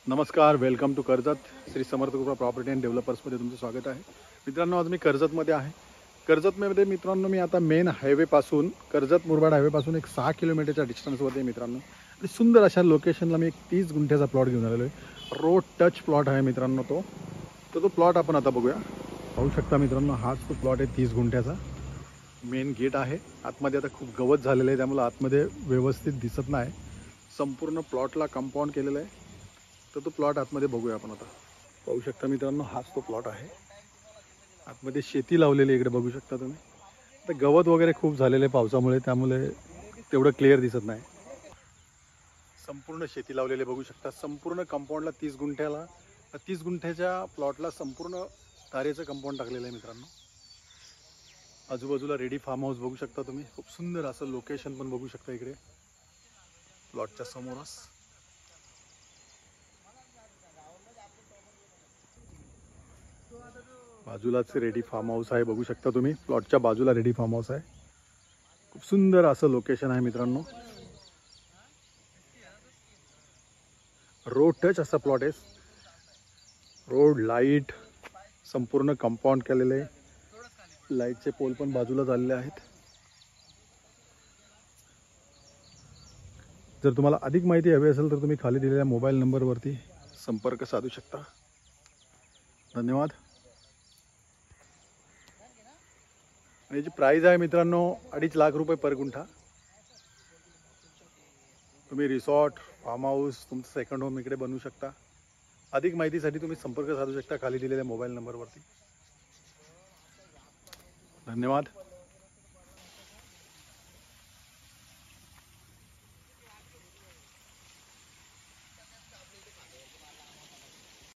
नमस्कार, welcome to Karjat. Shri Samarth कृपा property and डेव्हलपर्समध्ये तुमचं स्वागत आहे. मित्रांनो, आज मी कर्जतमध्ये आहे. कर्जतमध्ये मित्रांनो मी आता मेन हायवेपासून कर्जत मुरबाड हायवेपासून एक 6 किलोमीटरच्या डिस्टन्सवरती आहे मित्रांनो. आणि सुंदर अशा लोकेशनला मी एक 30 गुंठ्याचा प्लॉट घेऊन आलेलो आहे. रोड टच प्लॉट आहे मित्रांनो. तो प्लॉट आपण आता बघूया. पाहू शकता मित्रांनो, हाच तो प्लॉट आहे 30 गुंठ्याचा. मेन गेट आहे. आतमध्ये आता खूप गवत झालेलं आहे, त्यामुळे आतमध्ये व्यवस्थित दिसत नाही. संपूर्ण प्लॉटला कंपाऊंड केलेलं आहे. तो प्लॉट आतमध्ये बघूया आपण आता. पाहू शकता मित्रांनो, हाच तो प्लॉट आहे. आतमध्ये शेती लावलेली इकडे बघू शकता तुम्ही. आता गवत वगैरे खूप झालेले पावसामुळे, त्यामुळे तेवढं क्लिअर दिसत नाही. संपूर्ण शेती लावलेले बघू शकता. संपूर्ण कंपाऊंडला 30 गुंठ्याच्या प्लॉटला संपूर्ण तारेचं कंपाऊंड टाकलेलं आहे मित्रांनो. आजूबाजूला रेडी फार्म हाऊस बघू शकता तुम्ही. खूप सुंदर असं लोकेशन पण बघू शकता इकडे प्लॉटच्या समोरच. बाजूलाच रेडी फार्म हाऊस आहे बघू शकता तुम्ही. प्लॉटच्या बाजूला रेडी फार्म हाऊस आहे. खूप सुंदर असं लोकेशन आहे मित्रांनो. रोड टच असा प्लॉट आहे. रोड, लाईट, संपूर्ण कंपाऊंड केलेले आहे. लाईटचे पोल पण बाजूला झालेले आहेत. जर तुम्हाला अधिक माहिती हवी असेल तर तुम्ही खाली दिलेल्या मोबाईल नंबरवरती संपर्क साधू शकता. धन्यवाद. आणि याची प्राइस आहे मित्रांनो 2.5 लाख रुपये पर गुंठा. तुम्ही रिसॉर्ट, फार्म हाऊस, तुमचं सेकंड होम इकडे बनवू शकता. अधिक माहितीसाठी तुम्ही संपर्क साधू शकता खाली दिलेल्या मोबाईल नंबरवरती. धन्यवाद.